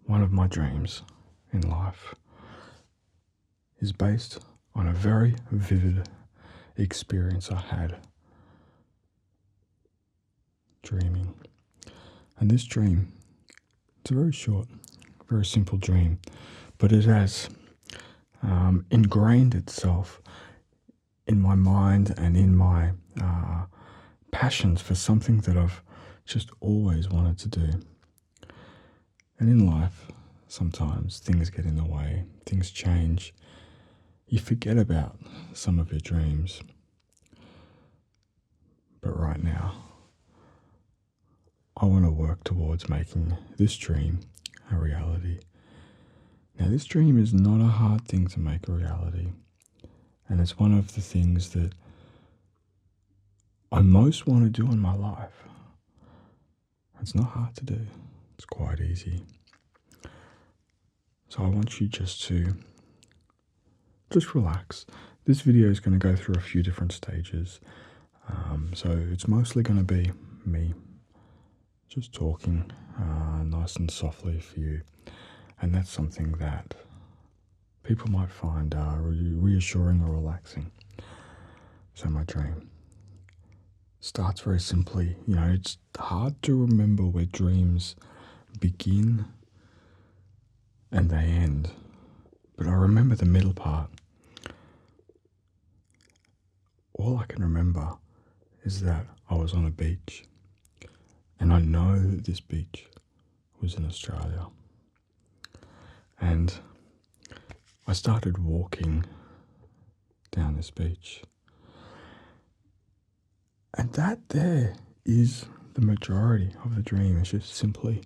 One of my dreams in life is based on a very vivid experience I had dreaming. And this dream, it's a very short, very simple dream, but it has ingrained itself in my mind and in my passions for something that I've just always wanted to do. And in life, sometimes things get in the way, things change. You forget about some of your dreams. But right now, I want to work towards making this dream a reality. Now, this dream is not a hard thing to make a reality. And it's one of the things that I most want to do in my life. It's not hard to do. It's quite easy. So I want you just relax. This video is going to go through a few different stages. So it's mostly going to be me just talking nice and softly for you. And that's something that people might find reassuring or relaxing. So my dream starts very simply. You know, it's hard to remember where dreams begin and they end, but I remember the middle part. All I can remember is that I was on a beach, and I know that this beach was in Australia. And I started walking down this beach. And that there is the majority of the dream. It's just simply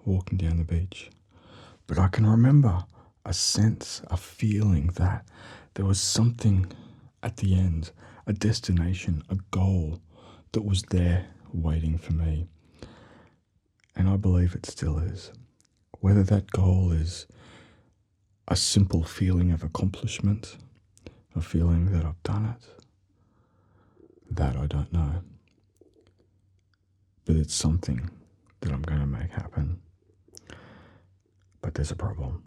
walking down the beach. But I can remember a sense, a feeling that there was something at the end, a destination, a goal that was there waiting for me. And I believe it still is. Whether that goal is a simple feeling of accomplishment, a feeling that I've done it, that I don't know. But it's something that I'm going to make happen. But there's a problem.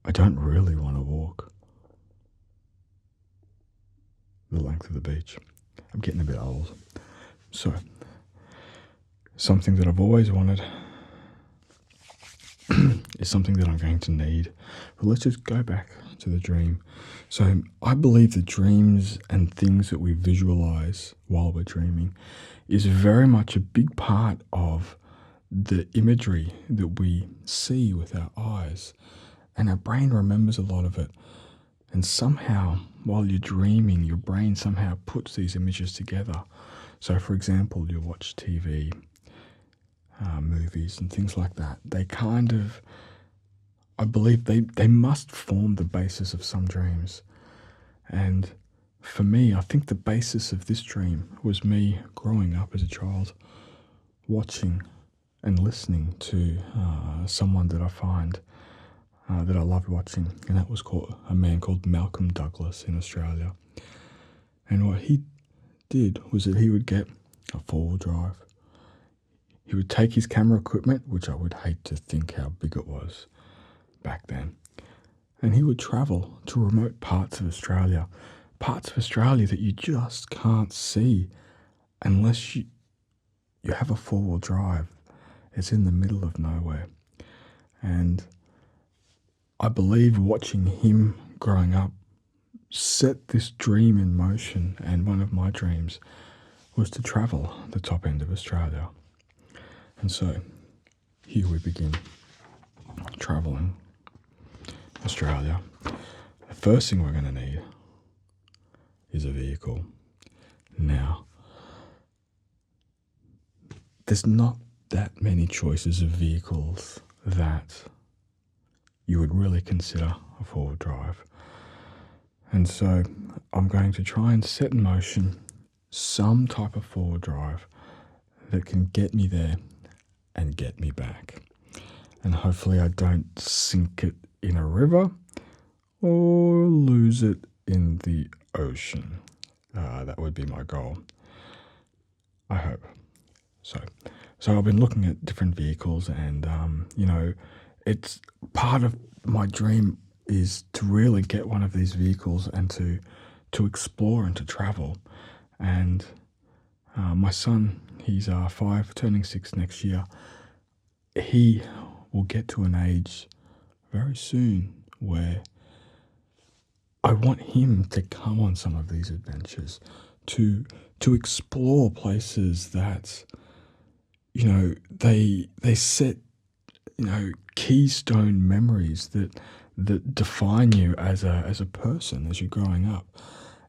I don't really want to walk the length of the beach. I'm getting a bit old. So, something that I've always wanted is something that I'm going to need. But let's just go back to the dream. So I believe the dreams and things that we visualize while we're dreaming is very much a big part of the imagery that we see with our eyes. And our brain remembers a lot of it. And somehow, while you're dreaming, your brain somehow puts these images together. So for example, you watch TV, movies and things like that. They kind of, I believe they must form the basis of some dreams. And for me, I think the basis of this dream was me growing up as a child, watching and listening to someone that I find that I loved watching, and that was a man called Malcolm Douglas in Australia. And what he did was that he would get a four-wheel drive. He would take his camera equipment, which I would hate to think how big it was back then, and he would travel to remote parts of Australia that you just can't see unless you have a four-wheel drive. It's in the middle of nowhere. And I believe watching him growing up set this dream in motion, and one of my dreams was to travel the top end of Australia. And so here we begin traveling Australia. The first thing we're going to need is a vehicle. Now, there's not that many choices of vehicles that you would really consider a four-wheel drive. And so I'm going to try and set in motion some type of four-wheel drive that can get me there and get me back. And hopefully I don't sink it in a river or lose it in the ocean. That would be my goal. I hope. So, So I've been looking at different vehicles, and it's part of my dream is to really get one of these vehicles and to explore and to travel. And my son, he's 5, turning 6 next year. He will get to an age very soon where I want him to come on some of these adventures, to explore places that they set keystone memories that define you as a person as you're growing up.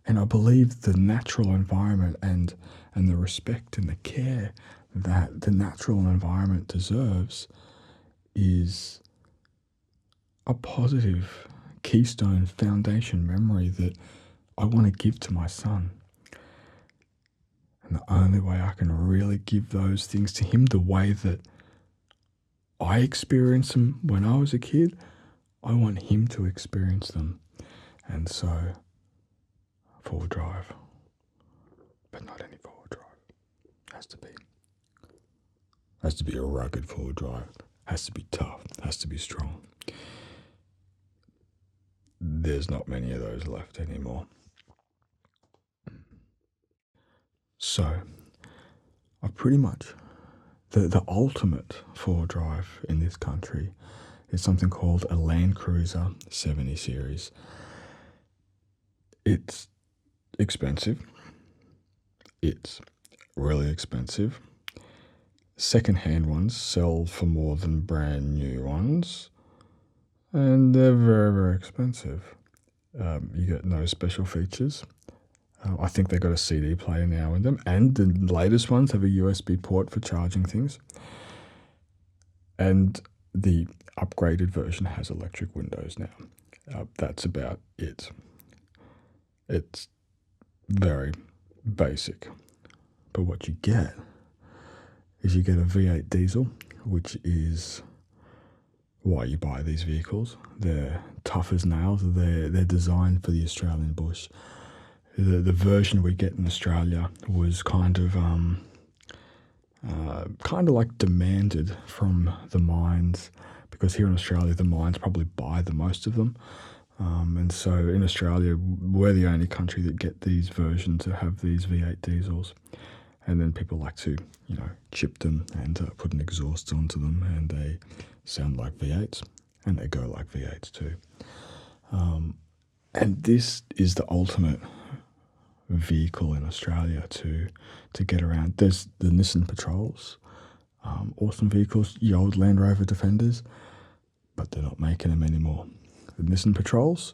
And I believe the natural environment and the respect and the care that the natural environment deserves is a positive keystone foundation memory that I want to give to my son. And the only way I can really give those things to him the way that I experienced them when I was a kid, I want him to experience them. And so, four-wheel drive, but not any four-wheel drive. Has to be a rugged four-wheel drive. Has to be tough. Has to be strong. There's not many of those left anymore. So, I pretty much, the ultimate four-wheel drive in this country is something called a Land Cruiser 70 Series. It's expensive. It's really expensive. Second-hand ones sell for more than brand new ones, and they're very, very expensive. You get no special features. I think they got a CD player now in them, and the latest ones have a USB port for charging things. And the upgraded version has electric windows now. That's about it. It's very basic. But what you get is you get a V8 diesel, which is why you buy these vehicles. They're tough as nails. They're designed for the Australian bush. The version we get in Australia was kind of like demanded from the mines, because here in Australia the mines probably buy the most of them, and so in Australia we're the only country that get these versions that have these V8 diesels, and then people like to chip them and put an exhaust onto them, and they sound like V8s and they go like V8s too. And this is the ultimate vehicle in Australia to get around. There's the Nissan Patrols, awesome vehicles, the old Land Rover Defenders, but they're not making them anymore. The Nissan Patrols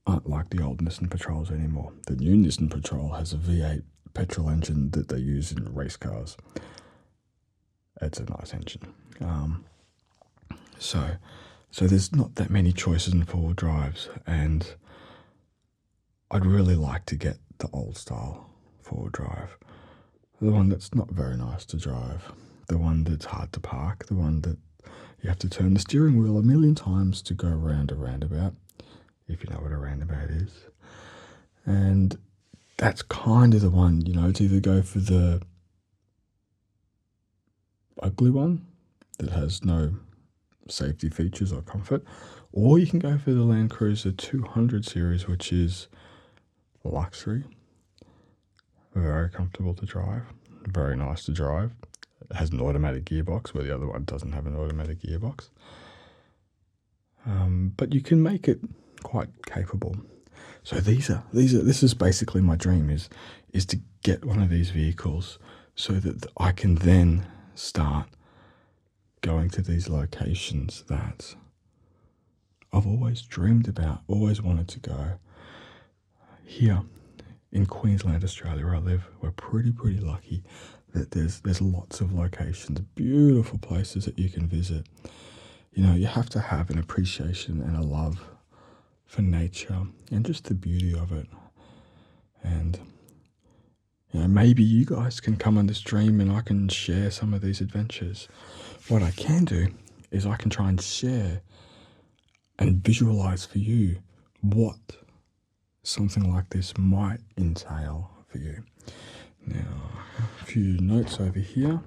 aren't like the old Nissan Patrols anymore. The new Nissan Patrol has a V8 petrol engine that they use in race cars. It's a nice engine. So there's not that many choices in four-wheel drives, and I'd really like to get the old style four-wheel drive. The one that's not very nice to drive. The one that's hard to park. The one that you have to turn the steering wheel a million times to go around a roundabout, if you know what a roundabout is. And that's kind of the one, to either go for the ugly one that has no safety features or comfort, or you can go for the Land Cruiser 200 series, which is luxury, very comfortable to drive, very nice to drive. It has an automatic gearbox where the other one doesn't have an automatic gearbox, but you can make it quite capable. So this is basically my dream, is to get one of these vehicles so that I can then start going to these locations that I've always dreamed about, always wanted to go. Here in Queensland, Australia, where I live, we're pretty lucky that there's lots of locations, beautiful places that you can visit. You have to have an appreciation and a love for nature and just the beauty of it. And maybe you guys can come on this dream and I can share some of these adventures. What I can do is I can try and share and visualize for you what something like this might entail for you. Now, a few notes over here.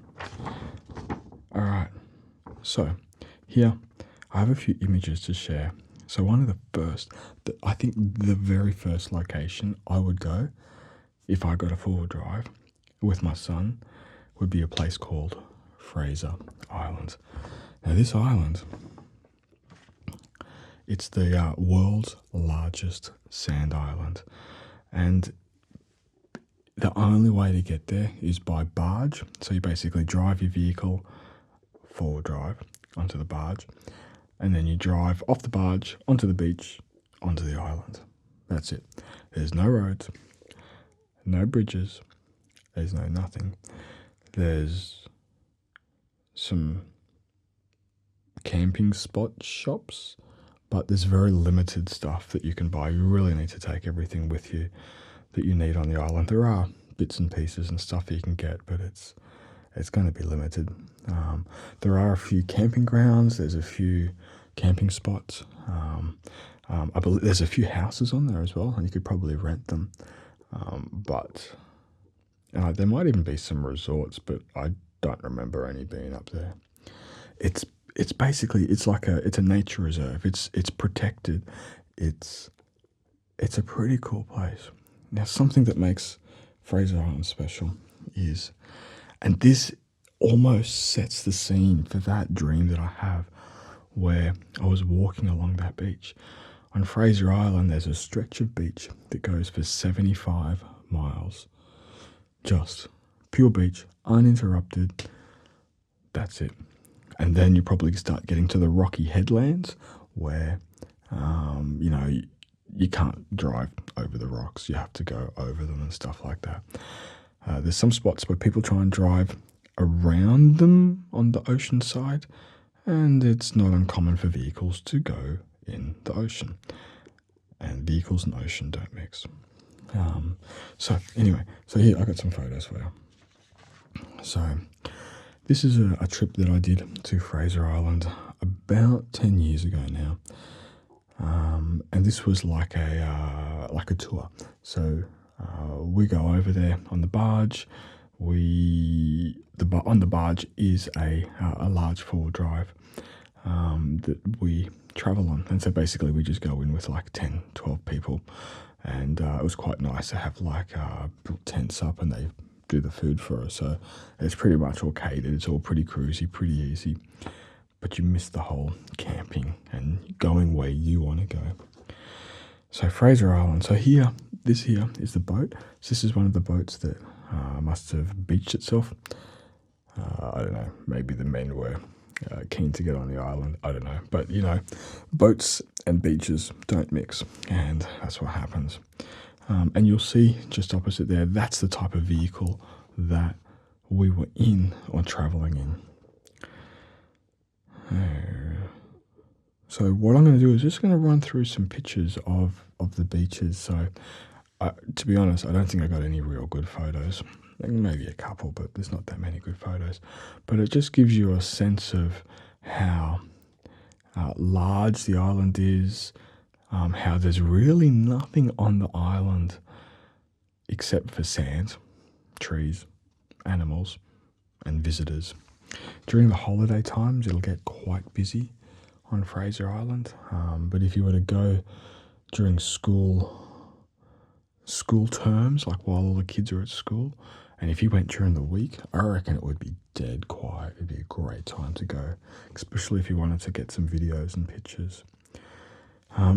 All right, so here I have a few images to share. So one of the first, I think the very first location I would go if I got a four-wheel drive with my son would be a place called Fraser Island. Now this island, it's the world's largest sand island, and the only way to get there is by barge. So you basically drive your vehicle forward drive onto the barge, and then you drive off the barge onto the beach, onto the island. That's it. There's no roads, no bridges, there's no nothing. There's some camping spot shops, but there's very limited stuff that you can buy. You really need to take everything with you that you need on the island. There are bits and pieces and stuff that you can get, but it's going to be limited. There are a few camping grounds. There's a few camping spots. I believe there's a few houses on there as well, and you could probably rent them. But there might even be some resorts, but I don't remember any being up there. It's basically it's a nature reserve. It's protected. It's a pretty cool place. Now, something that makes Fraser Island special is, and this almost sets the scene for that dream that I have, where I was walking along that beach. On Fraser Island, there's a stretch of beach that goes for 75 miles. Just pure beach, uninterrupted. That's it. And then you probably start getting to the rocky headlands where, you can't drive over the rocks. You have to go over them and stuff like that. There's some spots where people try and drive around them on the ocean side, and it's not uncommon for vehicles to go in the ocean. And vehicles and ocean don't mix. So here I got some photos for you. So this is a trip that I did to Fraser Island about 10 years ago now. And this was like a tour. So we go over there on the barge. On the barge is a large four-wheel drive that we travel on. And so basically we just go in with like 10, 12 people. And it was quite nice to have built tents up, and they do the food for us. So it's pretty much all catered. It's all pretty cruisy, pretty easy. But you miss the whole camping and going where you want to go. So Fraser Island. So this here is the boat. So this is one of the boats that must have beached itself. I don't know. Maybe the men were keen to get on the island. I don't know. But, boats and beaches don't mix. And that's what happens. And you'll see just opposite there, that's the type of vehicle that we were in or traveling in. So what I'm going to do is just going to run through some pictures of the beaches. So to be honest, I don't think I got any real good photos. Maybe a couple, but there's not that many good photos. But it just gives you a sense of how large the island is, how there's really nothing on the island except for sand, trees, animals, and visitors. During the holiday times, it'll get quite busy on Fraser Island. But if you were to go during school terms, like while all the kids are at school, and if you went during the week, I reckon it would be dead quiet. It'd be a great time to go, especially if you wanted to get some videos and pictures.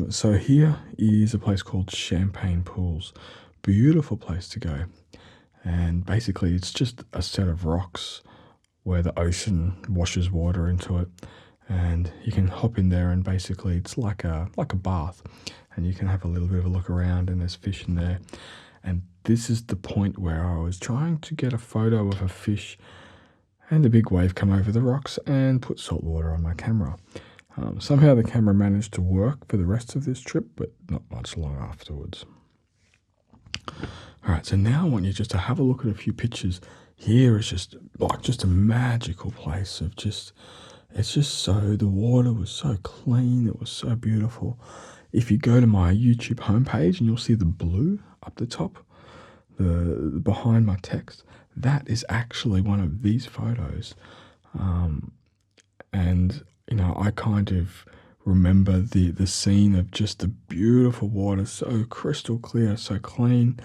So here is a place called Champagne Pools. Beautiful place to go. And basically it's just a set of rocks where the ocean washes water into it. And you can hop in there, and basically it's like a bath. And you can have a little bit of a look around, and there's fish in there. And this is the point where I was trying to get a photo of a fish, and a big wave come over the rocks and put salt water on my camera. Somehow the camera managed to work for the rest of this trip, but not much long afterwards. All right, so now I want you just to have a look at a few pictures. Here is just a magical place of the water was so clean, it was so beautiful. If you go to my YouTube homepage, and you'll see the blue up the top, the behind my text, that is actually one of these photos. And I kind of remember the scene of just the beautiful water, so crystal clear, so clean.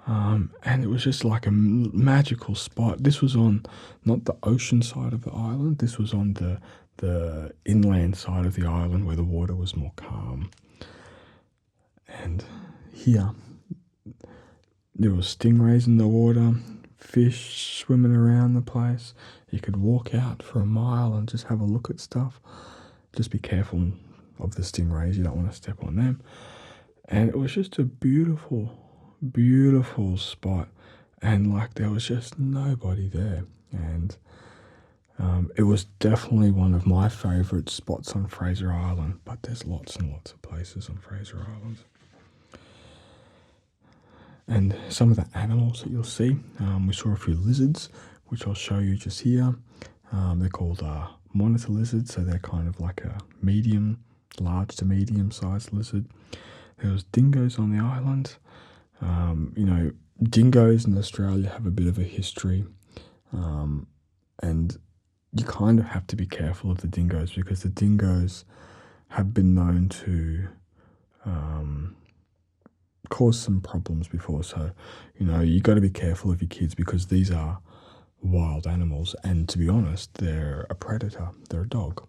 And it was just like a magical spot. This was on not the ocean side of the island. This was on the inland side of the island where the water was more calm. And here, there were stingrays in the water, fish swimming around the place. You could walk out for a mile and just have a look at stuff. Just be careful of the stingrays. You don't want to step on them. And it was just a beautiful, beautiful spot. And like there was just nobody there. And it was definitely one of my favourite spots on Fraser Island. But there's lots and lots of places on Fraser Island. And some of the animals that you'll see, we saw a few lizards, which I'll show you just here. They're called monitor lizards, so they're kind of like a large to medium-sized lizard. There was dingoes on the island. Dingoes in Australia have a bit of a history, and you kind of have to be careful of the dingoes because the dingoes have been known to cause some problems before. So, you got to be careful of your kids because these are wild animals. And to be honest, they're a predator. They're a dog,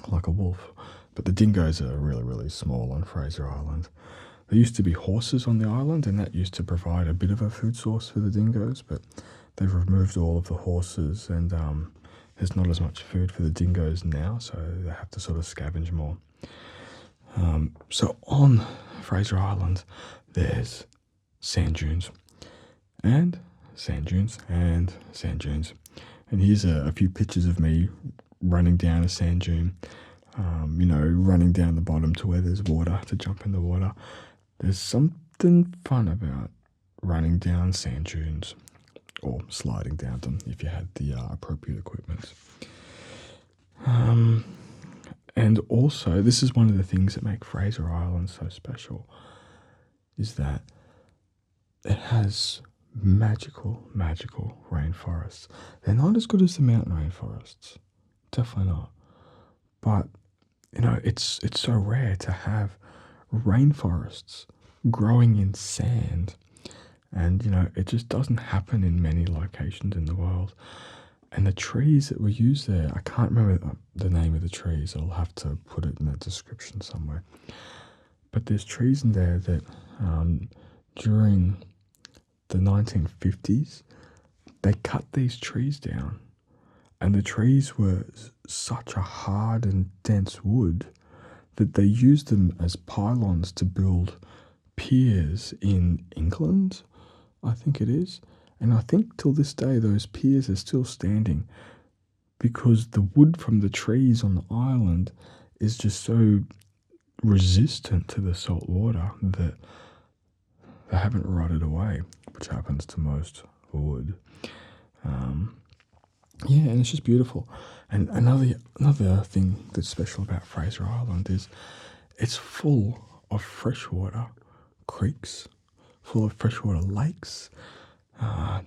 like a wolf. But the dingoes are really, really small on Fraser Island. There used to be horses on the island, and that used to provide a bit of a food source for the dingoes, but they've removed all of the horses, and there's not as much food for the dingoes now, so they have to sort of scavenge more. So on Fraser Island, there's sand dunes, and sand dunes, and sand dunes. And here's a few pictures of me running down a sand dune, running down the bottom to where there's water to jump in the water. There's something fun about running down sand dunes, or sliding down them if you had the appropriate equipment. And also, this is one of the things that make Fraser Island so special, is that it has magical, magical rainforests. They're not as good as the mountain rainforests, definitely not. But, it's so rare to have rainforests growing in sand. And, it just doesn't happen in many locations in the world. And the trees that were used there, I can't remember the name of the trees. I'll have to put it in the description somewhere. But there's trees in there that during the 1950s, they cut these trees down. And the trees were such a hard and dense wood that they used them as pylons to build piers in England, I think it is. And I think till this day, those piers are still standing because the wood from the trees on the island is just so resistant to the salt water that they haven't rotted away, which happens to most wood. And it's just beautiful. And another thing that's special about Fraser Island is it's full of freshwater creeks, full of freshwater lakes,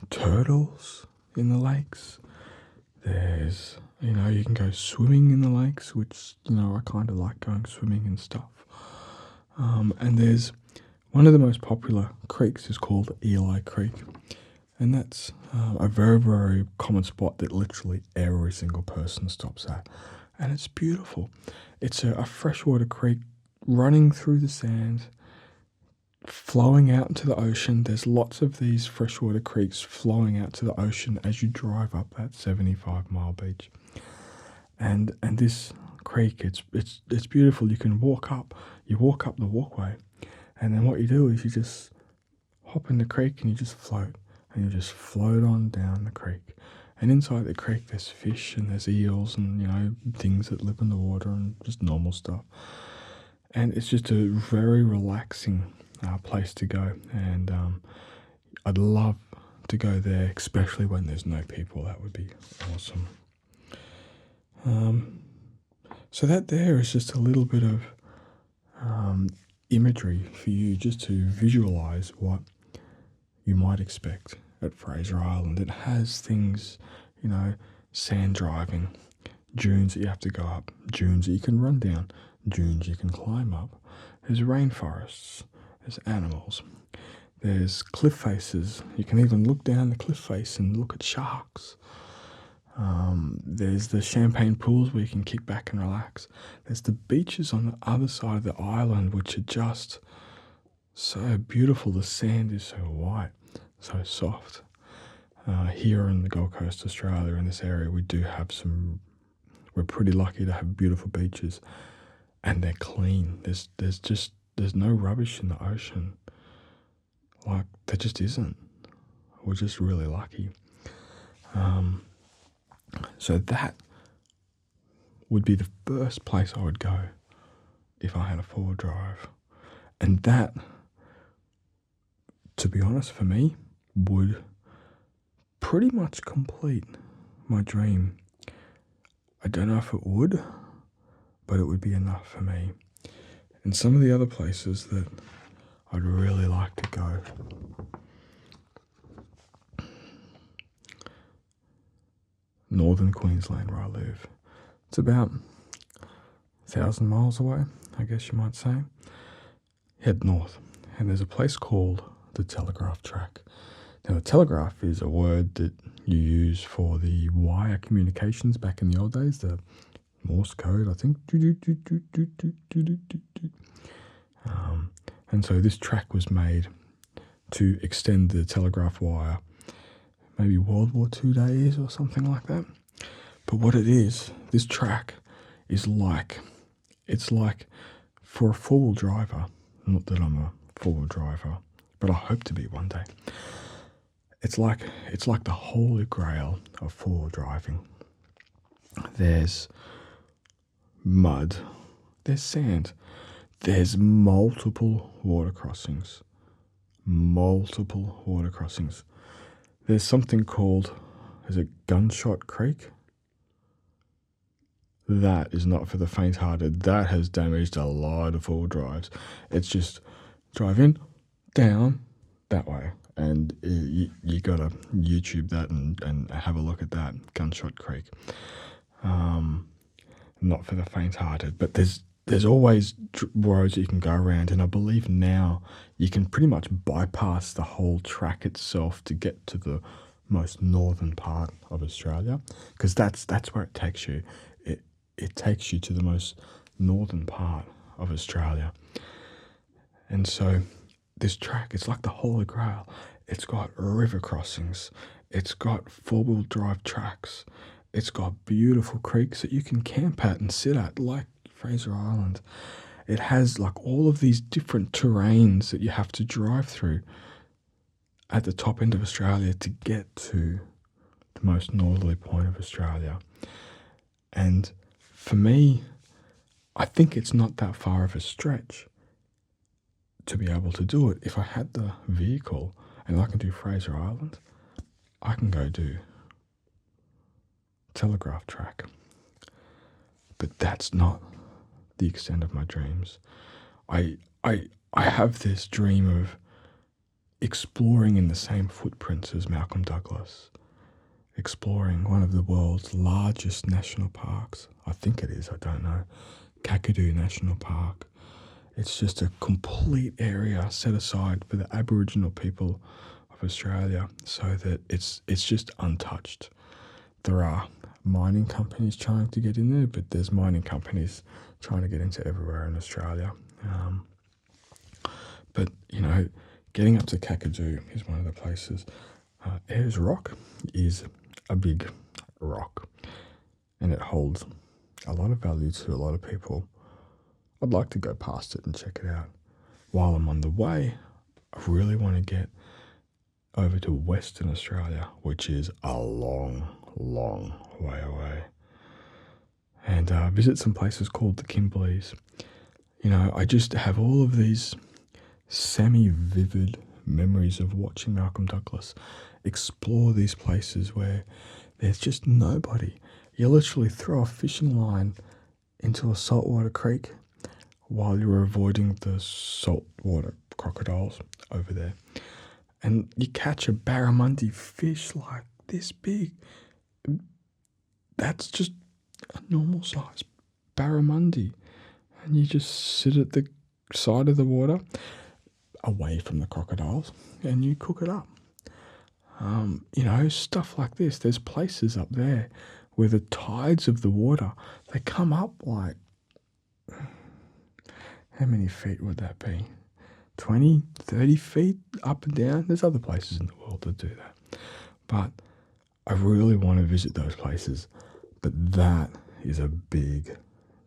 turtles in the lakes. There's, you can go swimming in the lakes, which, I kind of like going swimming and stuff. And there's one of the most popular creeks is called Eli Creek. And that's a very, very common spot that literally every single person stops at. And it's beautiful. It's a freshwater creek running through the sand, flowing out into the ocean. There's lots of these freshwater creeks flowing out to the ocean as you drive up that 75-mile beach. And this creek, it's beautiful. You can walk up the walkway, and then what you do is you just hop in the creek and you just float. And you just float on down the creek. And inside the creek there's fish and there's eels and, things that live in the water and just normal stuff. And it's just a very relaxing place to go. And I'd love to go there, especially when there's no people. That would be awesome. So that there is just a little bit of imagery for you just to visualize what you might expect at Fraser Island. It has things, sand driving, dunes that you have to go up, dunes that you can run down, dunes you can climb up. There's rainforests, there's animals, there's cliff faces. You can even look down the cliff face and look at sharks. There's the champagne pools where you can kick back and relax. There's the beaches on the other side of the island, which are just so beautiful. The sand is so white, so soft. Here in the Gold Coast, Australia, in this area, we're pretty lucky to have beautiful beaches, and they're clean. There's no rubbish in the ocean. Like, there just isn't. We're just really lucky. So that would be the first place I would go if I had a four-wheel drive. And that, to be honest, for me, would pretty much complete my dream. I don't know if it would, but it would be enough for me. And some of the other places that I'd really like to go. Northern Queensland, where I live. It's about 1,000 miles away, I guess you might say. Head north, and there's a place called the Telegraph Track. Now, the telegraph is a word that you use for the wire communications back in the old days, the Morse code, I think. And so this track was made to extend the telegraph wire, maybe World War II days or something like that. But what it is, this track is it's like for a four-wheel driver, not that I'm a four-wheel driver, but I hope to be one day. It's like the holy grail of four-wheel driving. There's mud, there's sand, there's multiple water crossings. There's something called, is it Gunshot Creek? That is not for the faint-hearted. That has damaged a lot of four-wheel drives. It's just drive in, down, that way. And you got to YouTube that and have a look at that, Gunshot Creek. Not for the faint-hearted, but there's always roads that you can go around, and I believe now you can pretty much bypass the whole track itself to get to the most northern part of Australia, because that's where it takes you. It takes you to the most northern part of Australia. And so this track, it's like the Holy Grail. It's got river crossings. It's got four-wheel drive tracks. It's got beautiful creeks that you can camp at and sit at, like Fraser Island. It has like all of these different terrains that you have to drive through at the top end of Australia to get to the most northerly point of Australia. And for me, I think it's not that far of a stretch to be able to do it. If I had the vehicle and I can do Fraser Island, I can go do Telegraph Track. But that's not the extent of my dreams. I have this dream of exploring in the same footprints as Malcolm Douglas, exploring one of the world's largest national parks. I think it is, I don't know. Kakadu National Park. It's just a complete area set aside for the Aboriginal people of Australia, so that it's just untouched. There are mining companies trying to get in there, but there's mining companies trying to get into everywhere in Australia. But, getting up to Kakadu is one of the places. Ayers Rock is a big rock, and it holds a lot of value to a lot of people. I'd like to go past it and check it out. While I'm on the way, I really want to get over to Western Australia, which is a long, long way away, and visit some places called the Kimberleys. I just have all of these semi-vivid memories of watching Malcolm Douglas explore these places where there's just nobody. You literally throw a fishing line into a saltwater creek while you're avoiding the saltwater crocodiles over there. and you catch a barramundi fish like this big. That's just a normal size barramundi, and you just sit at the side of the water away from the crocodiles and you cook it up. Stuff like this. There's places up there where the tides of the water, they come up like, how many feet would that be? 20, 30 feet up and down. There's other places in the world that do that. But I really want to visit those places. But that is a big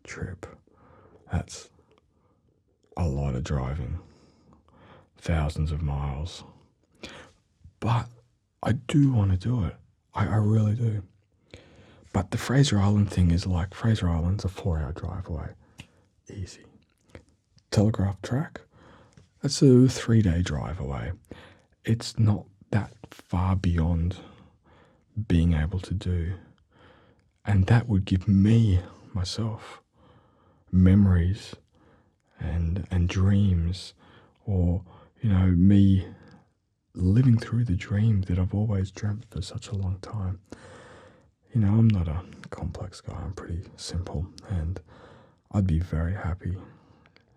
trip. That's a lot of driving. Thousands of miles. But I do want to do it. I really do. But the Fraser Island thing is like, Fraser Island's a 4-hour drive away. Easy. Telegraph Track, that's a 3-day drive away. It's not that far beyond being able to do. And that would give me, myself, memories and dreams, or, me living through the dream that I've always dreamt for such a long time. I'm not a complex guy. I'm pretty simple, and I'd be very happy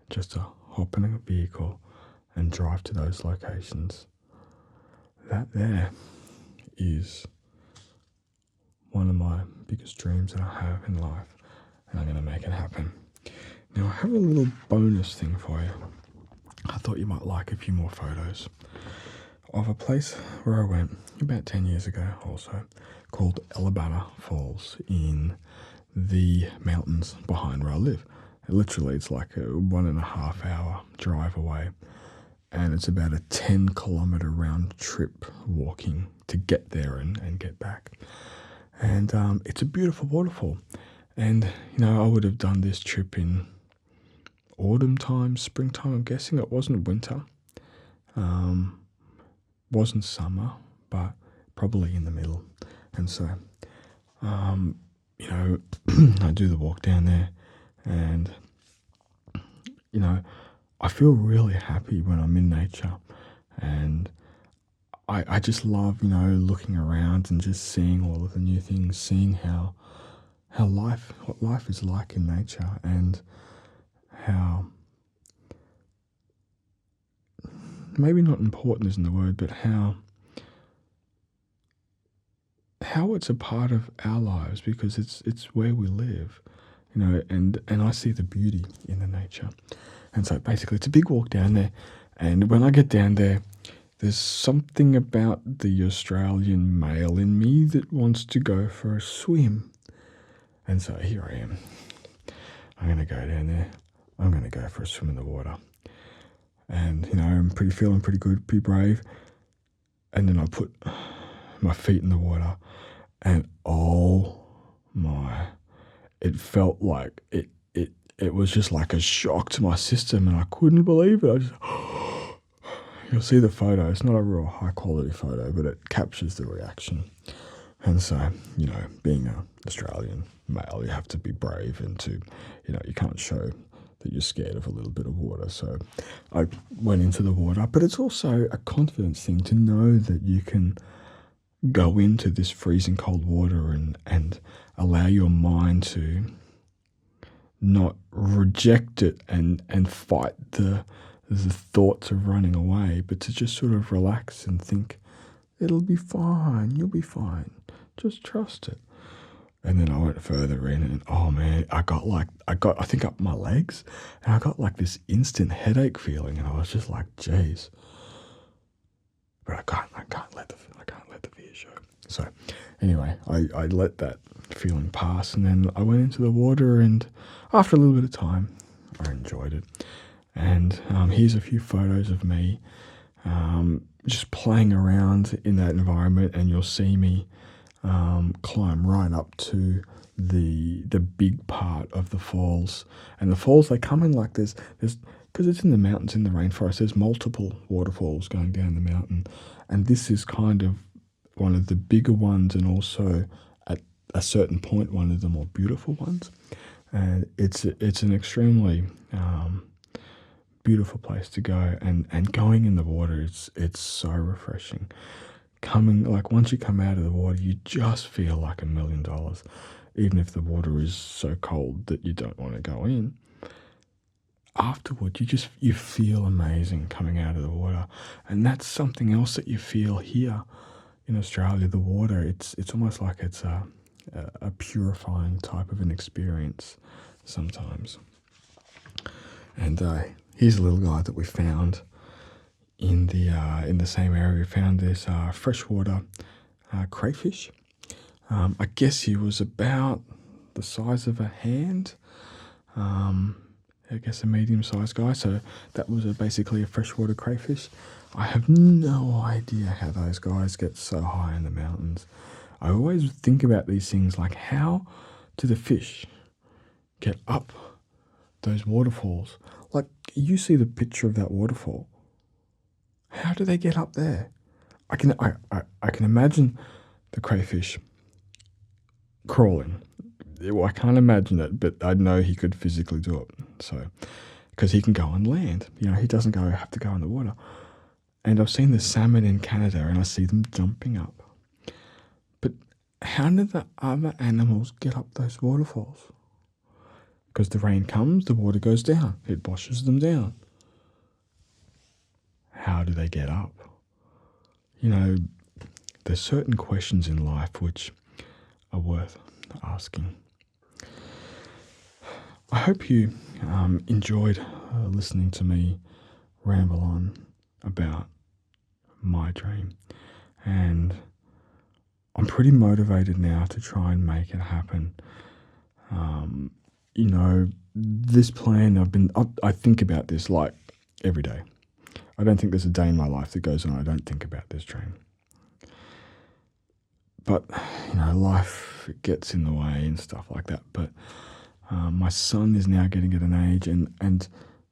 just to hop in a vehicle and drive to those locations. That there is one of my biggest dreams that I have in life, and I'm going to make it happen. Now, I have a little bonus thing for you. I thought you might like a few more photos of a place where I went about 10 years ago also, called Alabama Falls in the mountains behind where I live. Literally, it's like a 1.5 hour drive away, and it's about a 10-kilometer round trip walking to get there and get back. And it's a beautiful waterfall. And, I would have done this trip in autumn time, springtime. I'm guessing it wasn't winter. Wasn't summer, but probably in the middle. And so, I do the walk down there, and, I feel really happy when I'm in nature, and I just love, looking around and just seeing all of the new things, seeing what life is like in nature, and how, maybe not important isn't the word, but how it's a part of our lives, because it's where we live, and I see the beauty in the nature. And so basically it's a big walk down there, and when I get down there, there's something about the Australian male in me that wants to go for a swim. And so here I am. I'm going to go down there. I'm going to go for a swim in the water. And, I'm feeling pretty good, pretty brave. And then I put my feet in the water, and oh my, it felt like it was just like a shock to my system, and I couldn't believe it. I just, you'll see the photo. It's not a real high quality photo, but it captures the reaction. And so, being an Australian male, you have to be brave, and you can't show that you're scared of a little bit of water. So I went into the water, but it's also a confidence thing to know that you can go into this freezing cold water and allow your mind to not reject it and fight the thoughts of running away, but to just sort of relax and think, it'll be fine, you'll be fine, just trust it. And then I went further in, and oh man, I think up my legs, and I got like this instant headache feeling, and I was just like, geez. But I can't let the fear show. So anyway, I let that feeling pass, and then I went into the water, and after a little bit of time, I enjoyed it. And here's a few photos of me just playing around in that environment, and you'll see me climb right up to the big part of the falls. And the falls, they come in like there's because it's in the mountains, in the rainforest, there's multiple waterfalls going down the mountain, and this is kind of one of the bigger ones, and also at a certain point one of the more beautiful ones. And it's an extremely beautiful place to go, and going in the water, it's so refreshing. Once you come out of the water, you just feel like $1,000,000, even if the water is so cold that you don't want to go in. Afterward, you feel amazing coming out of the water, and that's something else that you feel here in Australia. The water, it's almost like it's a purifying type of an experience sometimes. And here's a little guy that we found in the same area. We found this freshwater crayfish. I guess he was about the size of a hand. I guess a medium-sized guy. So that was basically a freshwater crayfish. I have no idea how those guys get so high in the mountains. I always think about these things like, how do the fish get up those waterfalls? Like, you see the picture of that waterfall. How do they get up there? I can imagine the crayfish crawling. Well, I can't imagine it, but I know he could physically do it. So, because he can go on land, he doesn't have to go in the water. And I've seen the salmon in Canada, and I see them jumping up. But how do the other animals get up those waterfalls? Because the rain comes, the water goes down, it washes them down. How do they get up? There's certain questions in life which are worth asking. I hope you enjoyed listening to me ramble on about my dream, and I'm pretty motivated now to try and make it happen. This plan, I think about this like every day. I don't think there's a day in my life that goes on I don't think about this dream. But, life gets in the way and stuff like that. But my son is now getting at an age, and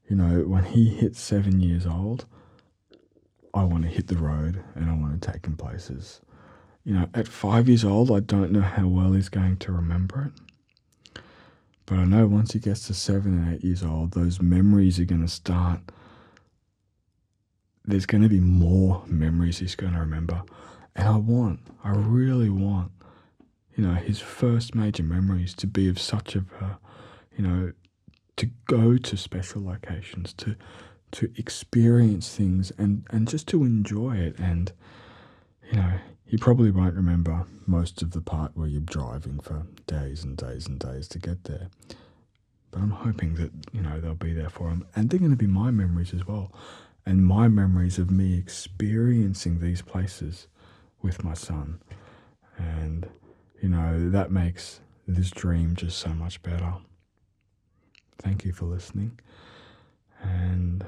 when he hits 7 years old, I want to hit the road and I want to take him places. At 5 years old, I don't know how well he's going to remember it. But I know once he gets to 7 and 8 years old, those memories are going to start. There's going to be more memories he's going to remember. And I really want, his first major memories to be of such of a, to go to special locations, to experience things and just to enjoy it. And, he probably won't remember most of the part where you're driving for days and days and days to get there. But I'm hoping that, they'll be there for him. And they're going to be my memories as well. And my memories of me experiencing these places with my son. And, that makes this dream just so much better. Thank you for listening. And